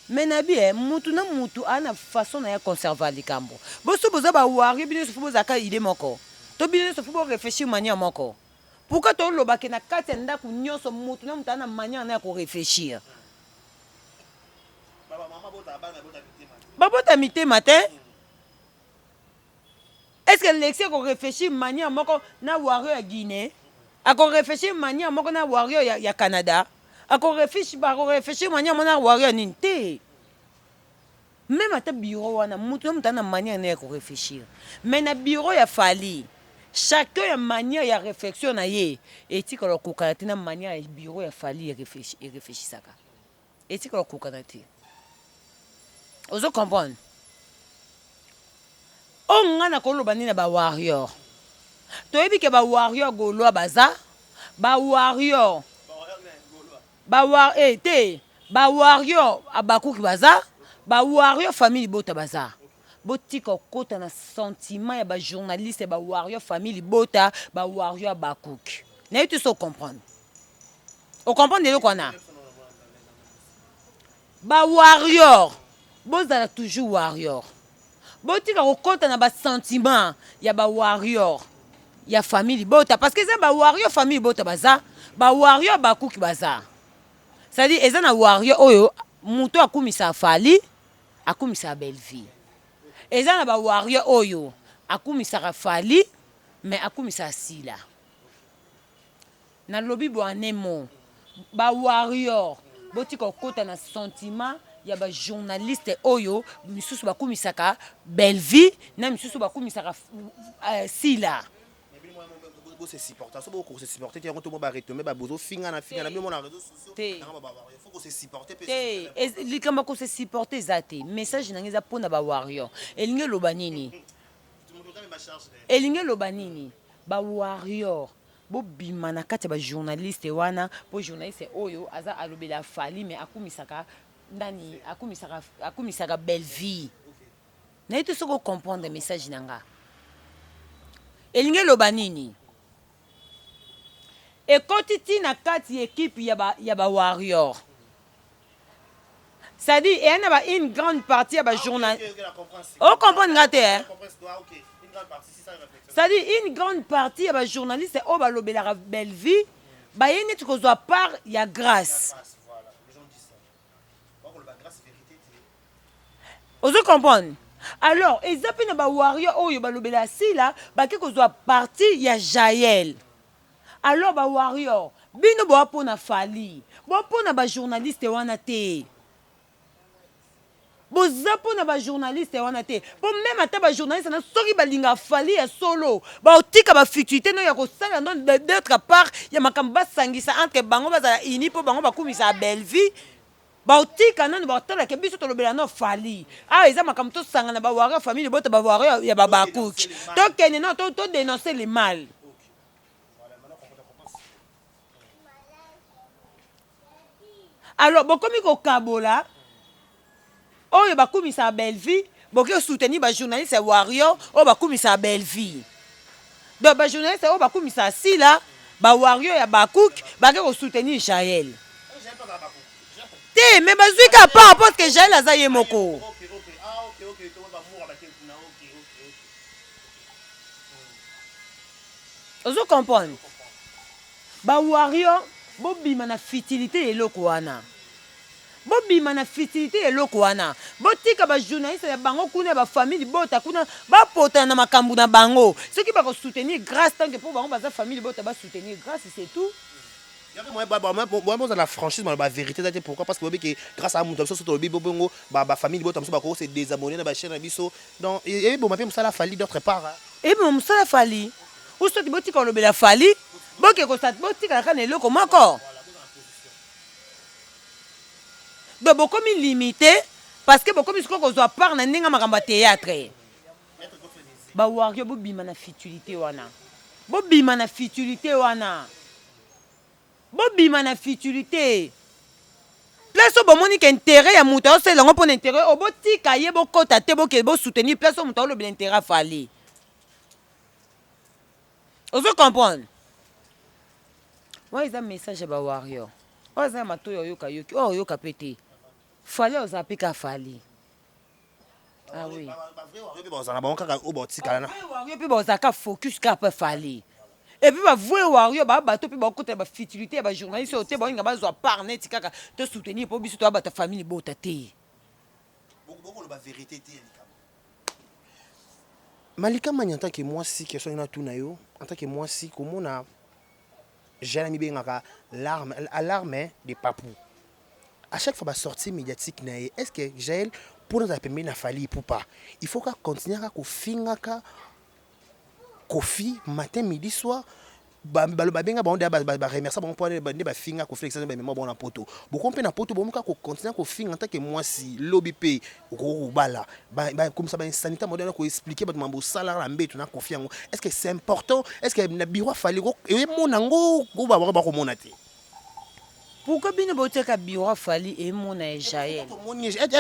Mais nabi mutu na mutu ana façon na ya conserver likambo. Boso boza ba wari bino sofu bozaka idée moko. To bino sofu bo réfléchir manière moko. Pourquoi to loba ke na kati ya ndako nyonso mutu na mutu ana manière na ko réfléchir. Babota mitema te. Est-ce que l'excès qu'on réfléchit manière moko na wario ya Guinée? A qu'on réfléchit manière moko na wario ya Canada? A qu'on réfléchit manière mona wario ninte? Même à ta bureau wana mutu na manière na ko réfléchir. Mais na bureau ya fali. Chacun a manière ya réflexion na ye. Et ti ko ko kanati na manière ya bureau ya fali réfléchir saka. Et ti ko ko kanati. Ozo comprendre? On a koloba nina ba warrior. To yebi ke ba warrior golo baza, ba warrior. Ba warrior abakuki baza, ba warrior famille bota baza. Botika kota na sentiment ya ba journaliste ba warrior famille bota, ba warrior abakuki. Na tu so comprendre. O comprendre le kona. Ba warrior. Bozala toujours warrior. Botika kokota na ba sentiment ya ba warrior ya famille bota parce que ça ba warrior famille bota baza ba warrior bakuki baza. Ça dit eza na warrior oyo muto akumisa fali akumisa belle vie. Eza na ba warrior oyo akumisa fali mais akumisa sila. Na lobi bo anemo ba warrior botika kokota na sentiment ya ba journaliste oyo misusu bakumisaka belle vie na misusu bakumisaka sila bo se supporter so bo ko se supporter ti yango to mo ba retomber ba bozo finga na mi mo na réseaux sociaux il faut ko se supporter pe likamba ko se supporter zate message na ngeza pona ba warrior elinge lobanini ba warrior bo bima na kati ba journaliste wana po journaliste oyo aza alobela fali mais akumisaka ndani akumisaka belle vie. Na ito soko comprendre message nanga. Elinge loba nini? Ekoti ti na kati équipe ya ba warrior. Ça dit il y a une grande partie ya ba journal. Oh comprendre ngate hein? Ça dit une grande partie ya ba journaliste o ba lobela belle vie, ba yeni tu ko zo part ya grâce. Vous comprenez? Alors, ils appellent les warriors oyo balobela sila baki kozwa parti ya Jaël. Alors ba warrior bino bo pona fali, bo pona ba journaliste wana te. Bo zapona ba journaliste wana te. Bo même ata ba journaliste na soki balinga fali ya solo, ba otika ba futilité no ya ko sala non d'autre part ya makamba sangisa entre bango bazala ini po bango bakumisa belle vie. Bautika nani bautala ke biso tolobela no fali eza makambo to sanga na ba warrior famille bota ba warrior ya ba bakuki to kene no to dénoncer le mal. Alors bokomi ko kabola oyo bakumisa belle vie boke soutenir ba journaliste warrior o bakumisa belle vie donc ba journaliste o bakumisa sila ba warrior ya bakuki bake ko soutenir Jaël. Mais bazwika pas parce que Jaël aza ye moko. Vous comprenez? Ba warrior bo bima na futilité eloko wana. Bo bima na futilité eloko wana. Bo tika ba journaliste ya bango kuna ba famille bota kuna ba pota na makambu na bango. Ceux qui ba ko soutenir grâce tant que pour bango ba famille bota ba soutenir grâce c'est tout. Moi, dans la franchise, la vérité, pourquoi? Parce que grâce à mon famille, c'est désabonné dans la chaîne. Donc, et bon, ça la falli d'autre part. Et bon, ça la falli. Où est-ce que tu as la falli? Bon, que tu as le comment encore? Donc, beaucoup limité parce que beaucoup de doit parler dans théâtre. Bah, warrior, beaucoup bima na futilité wana. Beaucoup bima na futilité wana. Bobima na futilité. Place au bon intérêt ya muta c'est lango pour intérêt au botika ye bokota te boke bo soutenir place au muta le bien intérêt fallait. Vous comprenez? Ouais, ils ont message ba warrior. Oh, ça mato yoka yoki. Oh, yoka pété. Fali ozapika fali. Ah oui. Wario pe bozaka focus ka pe fali. Et puis va voir wario ba bato pe ba côté ba futilité ba journaliste ote ba nga ba zo parler tikaka te soutenir pour biso to ba ta famille bota te. Beaucoup la vérité te Malika Mani en tant que moi si question na tout na yo en tant que moi si comment na j'ai mi bengaka alarme de papou. À chaque fois, sortie médiatique, est-ce que Jaël, pour nous appeler, n'a fallu pour pas? Il faut qu'on continue à faire Kofi matin, midi, soir. Remercier bon point de finga ko flex mais bon na poto beaucoup pe na poto bon ka ko continuer ko finga en tant que moi si lobby pay ko bala comme ça sanitaire moderne ko expliquer ba mambo salaire la mbeto na confiance est-ce que c'est important est-ce que na biro fali ko e monango ko ba ko monate pourquoi bien boteka biro fali e mona Jaël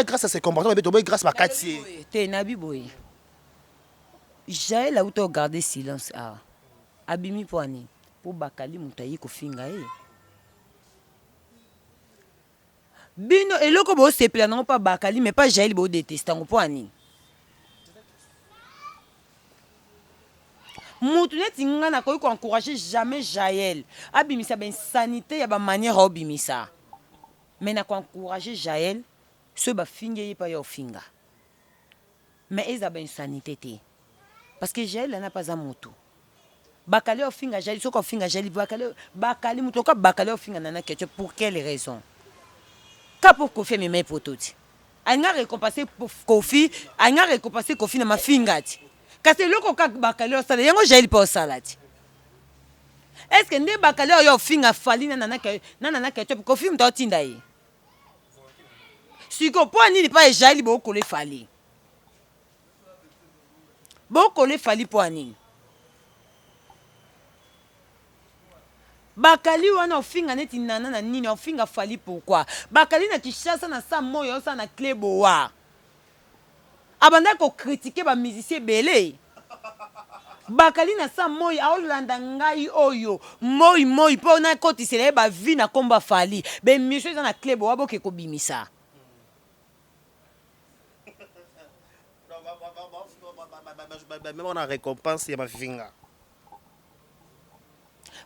grâce à ces comportements beto grâce à Katie te na biboy Jaël a auto garder silence ah abimi poani pour bakali mutayi ko finga e bino eloko bo sepela non pas bakali mais pas Jaël bo détester ngo poani mutu neti nga na ko encourager jamais Jaël abimisa ben sanité ya ba manière obimisa mais na ko encourager Jaël ce ba finga yi pa yo finga mais eza ben sanité te parce que Jaël n'a pas un mutu bakali ofinga Jaël soko ofinga Jaël bakali mutoka bakali ofinga nana ketchup pour quelle raison ka pour Kofi me pototi anga récompenser Kofi anga récompenser Kofi na mafinga ti kasi loko ka bakali osala yango Jaël pa osala ti est-ce que nde bakali oyo ofinga fali na nana ketchup Kofi mta otinda ye siko po nini pa Jaël bo kole fali po nini bakali wana ofinga neti nana na nini ofinga fali pourquoi bakali na Kinshasa na sa moyo sa na klebo wa abanda ko critiquer ba musicien belé bakali na sa moyo aolanda ngai oyo moi po na kotisela ba vie na komba fali be monsieur na klebo wa boke ko bimisa même on a récompense ya mafinga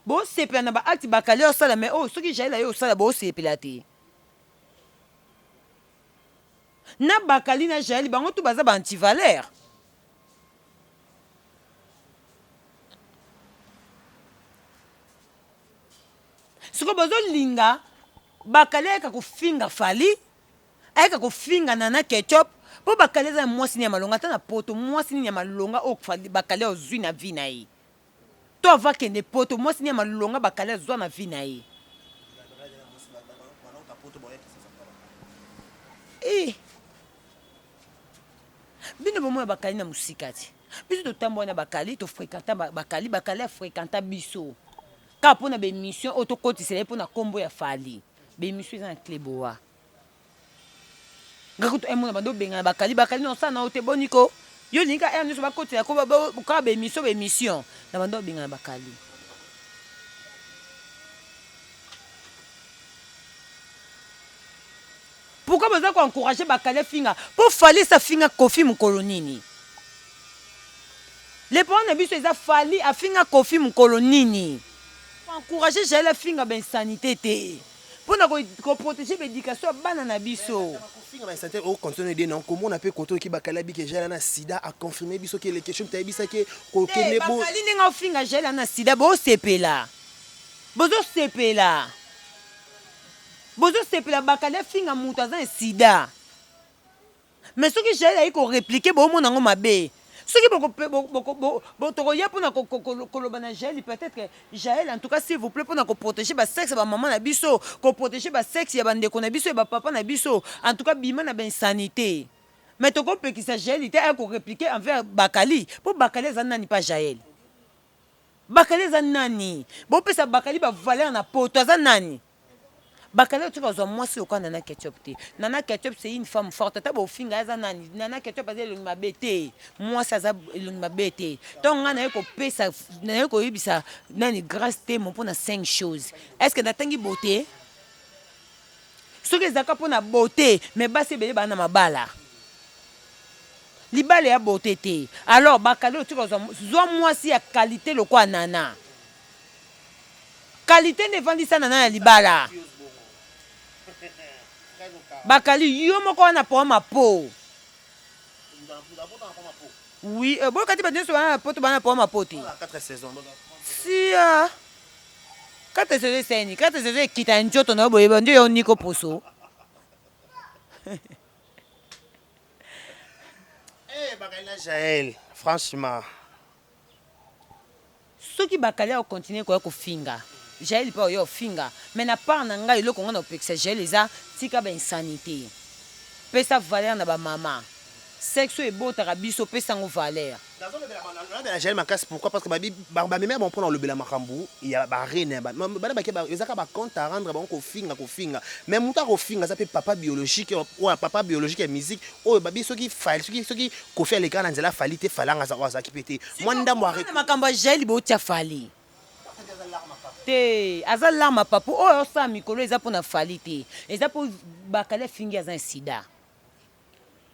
bo sepela na ba acte bakali osala mais oh soki Jaël ayo osala bo sepela te na bakali na Jaël bango tu baza ba anti-valeur siko bozo linga bakali ayaka kofinga fali ayaka kofinga nana ketchup po bakali eza mwasi ni ya malonga ata na poto mwasi ni ya malonga o bakali ozwi na vi na ye to ava kende poto mwasi ni ya malonga bakali azwa na vi na ye bino bomona bakali na musika ti biso totambola na bakali tofréquenta bakali afréquenta biso ka mpona bémission oyo tokotisela ye mpona nkombo ya fali bémission eza na kleboa ngakutu emona bando obengana bakali na osala na yo te boniko yo lingi ka ere nyonso bakotela kaka bémission na bando obengana bakali pourquoi baza koencourage bakali finga mpo fali esa finga Kofi mokolo nini le point na biso eza fali afinga Kofi mokolo nini encourager Jaël finga ben sanité te mpona koprotéger bédication ya bana na biso finga ben santé o continue de non comment on appelle koto ki bakala bi ke Jaël na sida a confirmer biso ke les questions ta bisa ke ko kene bo bakali ndenge ofinga Jaël na sida bo sepela bakali finga mutu aza na sida mais soki Jaël ayi ko répliquer bo mona ngo mabe soki tokoya mpona koloba na Jaël peut-être que Jaël en tout cas s'il vous plaît mpona koprotéger basexe ya bamama na biso koprotéger basexe ya bandeko na biso ya bapapa na biso en tout cas bima na bainsanité mais tokopekisa Jaël te aya korépliquer envers bakali mpo bakali eza nani pa Jaël bakali eza nani bopesa bakali bavaleur na poto aza nani bakali otika ozwa mwasi okoa Nana Ketchup te Nana Ketchup c'est une femme forte ata bofinga aza nani Nana Ketchup aza elongi mabe te mwasi aza elongi mabe te ntongo nga naye kopesa naye koyebisa nani grâce te mo mpona 5 choses est-ce que natangi beauté soki ezalaka mpona beauté mais basi ebele bana mabala libala ya beauté te alors bakali otika zwa mwasi ya qualité lokwa nana qualité nde evandisa nana ya libala bakali yo moko wana poma po oui bokati badenso bana poto bana poma po te 4 saisons sia 4 saisons eseni 4 saisons ekita nzoto na yo boyeba nde yo niko poso bakali na Jaël franchement soki bakali akokontinue koya kofinga Jaël mpe oyo ofinga mais na part na ngai eloko ngo na opekisa Jaël eza tika bainsanité pesa valeur na bamama sexe ebotaka biso pesango valeur Jaël makasi pourquoi parce que bameme bon mpona olobela makambo ya barene bana bake ezaka bacompte à rendre bango kofinga mais moto akofinga aza mpe papa biologique oyo papa biologique ya musique oyo babi soki kofi alekaka na nzela afali te falanga aza oyo azalaki mpe te mwa ndambo makambo ya Jaël botia fali te aza larme papu oyo osala mikolo eza mpona fali te eza mpo bakali afingi aza na sida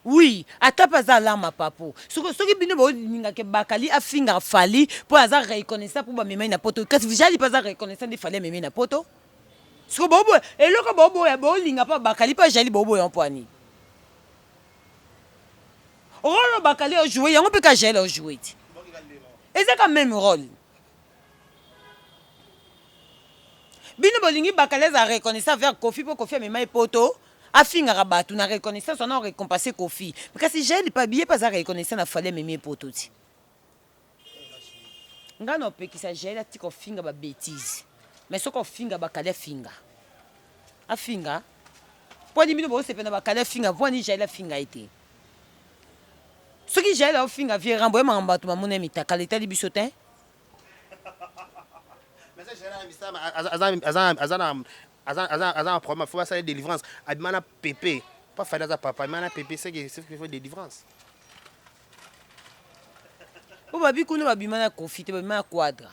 oui ata mpe aza larme papu soki bino bolingaka bakali afinga fali mpo aza reconnaissant mpo bamemai na poto kasi Jaël mpe aza reconnaissant nde fali amemai na poto soki boboya eloko boboya bolinga mpo bakali mpe Jaël boboya mpwani role bakali ojoue yango mpe ka Jaël ojoue ti ezaka même rôle bino bolingi bakali aza reconnaissant vers Kofi mpo Kofi amemai poto afingaka bato na reconnaissance wana orécompense Kofi kasi Jaël pa biye pa aza reconnaissant na fali amemai poto ti ngai na opekisa Jaël atika ofinga babétise mais soki ofinga bakali afinga pwani bino bosepena bakali afinga pwani Jaël afinga ye te soki Jaël aofinga vie rambo yemaka bato bamona mitaka letali biso te aza un problème faut ça délivrance abimana pépé pas faire ça papa abimana pépé c'est qu'il faut délivrance po babi kuna babimana Kofi te babimana quadra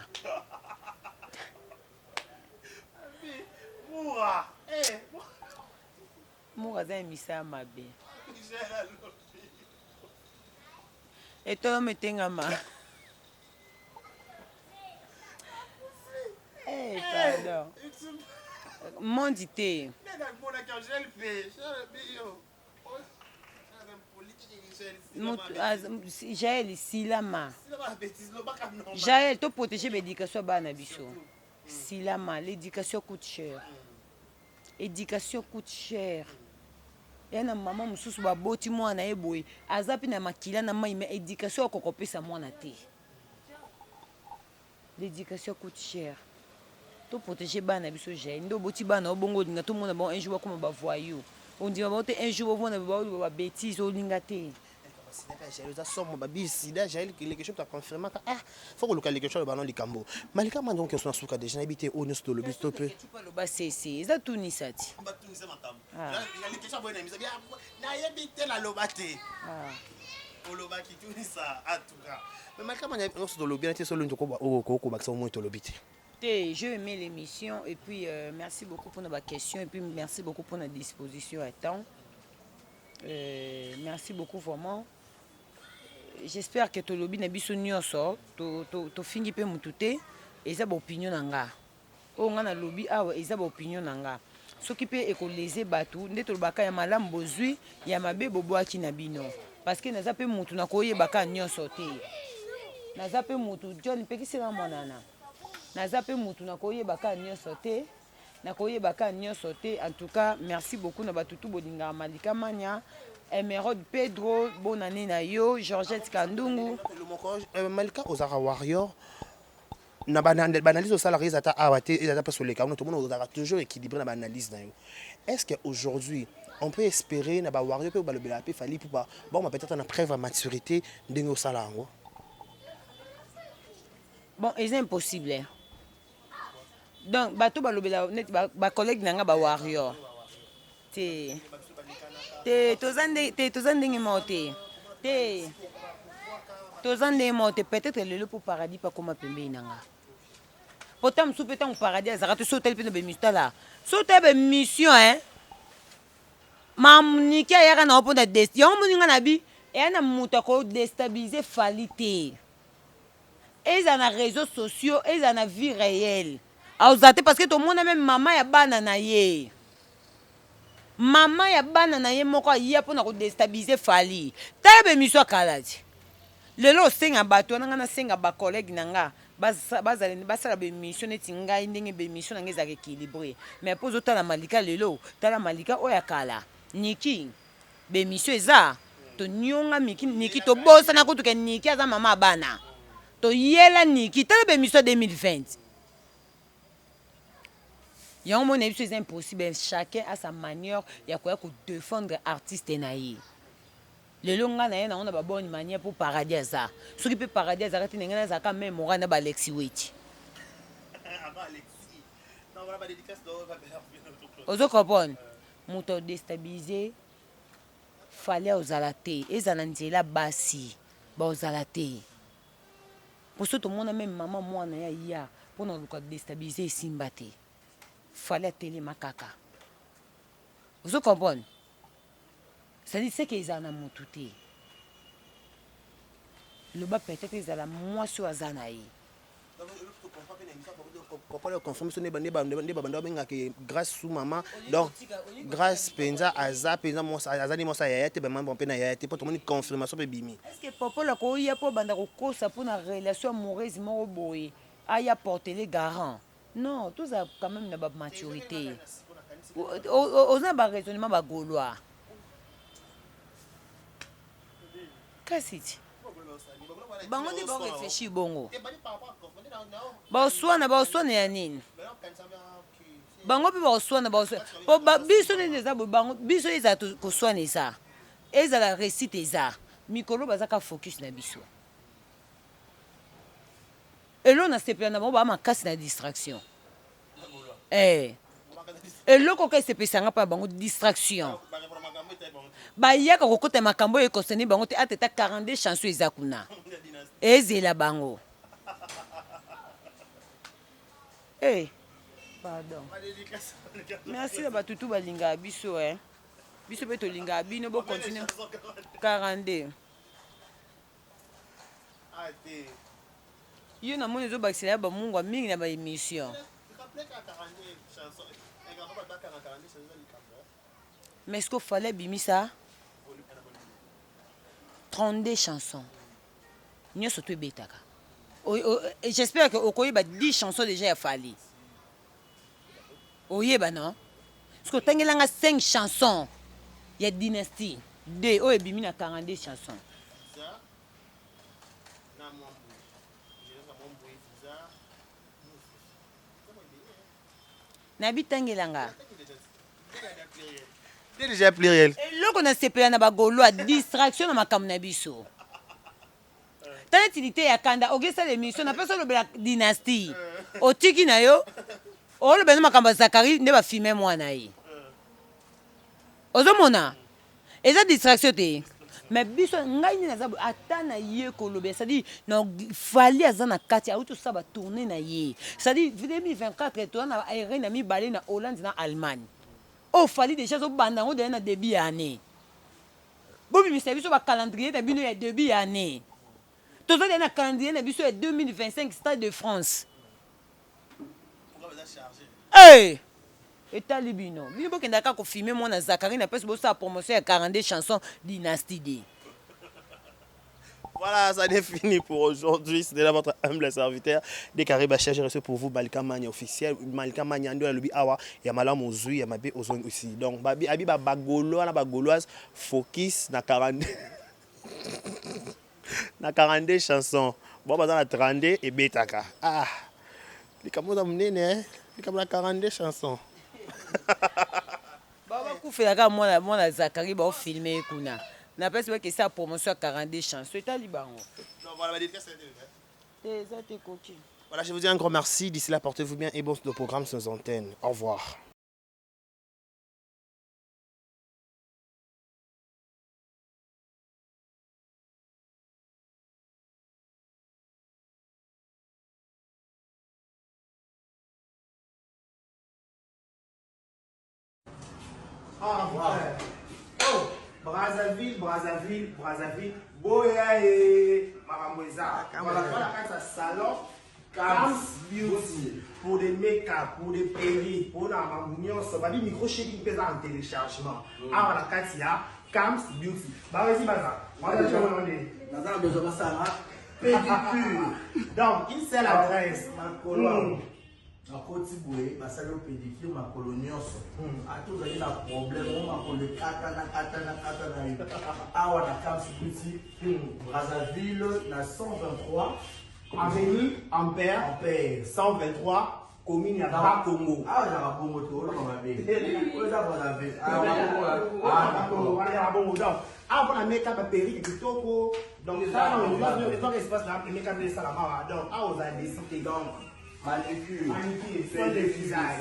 moko aza emisa ya mabe etolo metengama pardon mondi te Jaël silama Jaël to protéger l'éducation ya bana biso silama l'éducation coûte cher ya na mama mosusu baboti mwana ye boye aza mpe na makila na mai me éducation akokopesa mwana te l'éducation coûte cher to protéger bana biso Jaël ndo boti bana obongo olinga to mona bon un jour bakoma bavoyou ondima bao te un jour obona babétise olinga te eza somo babisida Jaël quelque chose confirmé faut que le quelque chose banon likambo malika man donc on suka déjà habité au nyos to lobi to pe loba sese eza tunisa ti batunisa makambo na quelque chose boye na misabi na yebite la lobate oloba ki tunisa en tout cas mais malika man on to lobi na te solo ndoko ba ko ba ça au moins to lobi te. J'ai aimé l'émission et puis merci beaucoup pour nos questions et puis merci beaucoup pour notre disposition à temps. Merci beaucoup vraiment. J'espère que tu lobby na biso nyonso to fingi pe mutute eza ba opinion nanga. O nga na lobby awa eza ba opinion nanga. Soki pe ekoleze batu nde to lobaka ya malamu bozwi ya mabe boboaki na bino parce que naza pe mutu na koyebaka nyonso te. Naza pe mutu John pekisela monana. Naza pe mutu na koyebaka nyonso te. Na koyebaka nyonso te. En tout cas, merci beaucoup na batutu bolinga Malika Mania, Emerald Pedro, bonne année na yo, Georgette Kandungu. Malika Ozara Warrior. Na banalise au salarié ata awate et ata sur les cas, tout le monde aura toujours équilibré na analyse na yo. Est-ce que aujourd'hui on peut espérer na ba Warrior pe ba le belape fali pour ba bon peut-être na preuve à maturité ndenge au salango. Bon, c'est impossible. Hein? Donc, bato balobela net ba collègue nanga ba Warrior. Te tozande moté. Te tozande moté peut-être le pour paradis pas comme pembe nanga. Pourtant soupe tant paradis azara to sauter pe no be mission là. Sauter be mission hein. Niki ayaka na opo na yango moninga na bi eya na moto akodestabilize fali te. Eza na réseaux sociaux, eza na vie réelle. Aoza te parce que tout le monde a même maman ya bana na ye. Maman ya bana na ye moko ya po na kodestabilize fali. Tala be miso kalati. Lelo senga bato na ngana senga ba collègue nanga basala be mission neti ngai ndenge be mission nanga ezaka équilibré. Mais pozo tala malika lelo, tala malika oya kala. Niki be mission eza to nyonga Niki to bosa na kutuke Niki aza mama bana. To yela Niki tala be mission 2020. Yon mon émission c'est impossible, chacun a sa manière ya quoi défendre artiste na ye. Le longa na ye na on a bonne manière pour paradis ça. Ce qui peut paradis ça arrêter ngana za ka même mora na ba Alexis Weti. Ozo comprendre. Moto déstabiliser fallait aux alaté et za nzela basi ba aux alaté. Pour tout le monde même maman moi na ya pour nous déstabiliser simbate. Fallait télé makaka. Vous comprenez? Ça dit c'est qu'ils en ont monté. Le bas peut-être qu'ils ont la moi sur Azanaï. Grâce sous maman donc grâce penza aza penza mo azali mo sa yayate ba mambo pena yayate pour tout le monde confirmation pe bimi. Est-ce que papa la ko ya po banda ko ça pour une relation amoureuse mo boy aya porter les garants. Non, tout ça quand même na ba maturité. On a ba raisonnement ba gaulois. Qu'est-ce bango ndi bango réfléchir bongo. Ba oswana ya nini? Bango pe ba oswana po biso ne eza bango biso eza ko swana eza. Eza la récite eza. Mikolo bazaka focus na biso. Et là on a sepé na ba makasi na distraction. Et là ko ka sepé sanga pa bango distraction. Ba yaka kokota makambo e koseni bango te ateta 42 chansons ezakuna. Ezela bango. Eh, pardon. Merci à tout balinga biso Biso pe to linga bino bo continue 42. Yo na moni zo bakisela ba mungwa mingi na ba émission. Mais est-ce qu'il fallait bimisa 32 chansons. Nous sommes tous bétaka. J'espère que au Koyeba 10 chansons déjà a fallu. Oyeba non? Parce que tangelanga 5 chansons. Il y a dynastie. 2 oh bimina 42 chansons. Nabi tangelanga. C'est déjà pluriel. Et là qu'on a séparé na ba golo à distraction na makam na biso. Tane tilité ya kanda ogesa l'émission na personne le dynastie. Otiki na yo. O le beno makamba Zakari ne ba filmer moi na yi. Ozo mona. Eza distraction te. Mais biso ngai ni na za atana ye ko lobe ça dit no fali azana kati a utu ça ba tourner na ye. Ça dit 2024 to na aéré na mi balé na Hollande na Allemagne. Oh, fallait déjà au bandango de début année. Bon, mais c'est sur le calendrier de début année. Tout ça, le calendrier de 2025 Stade de France. Hey! Et talibino. Bino bo kenda ka ko filmer moi na Zakari na pese bo sa promotion à 42 chansons Dynasty D. Voilà, ça est fini pour aujourd'hui. C'était là votre humble serviteur des Caribacha. J'ai reçu pour vous Malika Mania officiel. Malika Mania, Ndo Lobi Awa, Yamala Mozui, Yamabe Ozon aussi. Donc, Babi Abiba Bagolo, na Bagoloise, focus na 42. Na 42 chansons. Bon, bah, dans la 32 et Betaka. Ah, les cameaux d'amener, les cameaux 42 chansons. Baba Koufela, moi, la Zakari, va filmer Kuna. Na pese que ça promotion à 42 chansons. C'est talibango. Non, voilà, T'es coquille. Voilà, je vous dis un grand merci. D'ici là, portez-vous bien et bon de programme sur nos antennes. Au revoir. Ah, ouais. Brazzaville, Brazzaville, Brazzaville. Boya et Maramoueza. Voilà, voilà, salon. Camps Beauty. Pour des make-up, pour des perruques, pour la mamouillon, ça va dire micro-shading pesant en téléchargement. Ah, voilà, Katia. Camps Beauty. Bah, vas-y, Baza. Moi, je vais vous demander. Baza, besoin de ça, pédicure. Donc, une seule adresse. Na koti boye basali o pédicure makolo nyonso ata ozali na problème o makolo ekata na yo awa na Camps Beauty Brazzaville na 123 Avenue Ampère 123 commune ya Bakongo. awa ezaka bongo te oloko mabe oyo eza Brazzaville ah pour la make-up à perruque kitoko donc ça on espace là pour make-up de salama donc ah aux décidé donc manicure soin de visage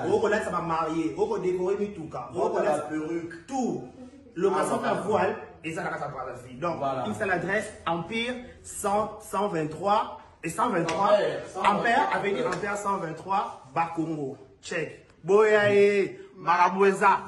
on connaît ça va marier on décorer mituka on connaît la perruque tout location à voile et ça la casa Brazzaville donc une seule adresse Empire 123 et 123 Ampère avenue Ampère 123 Bakongo check boya et Maramoueza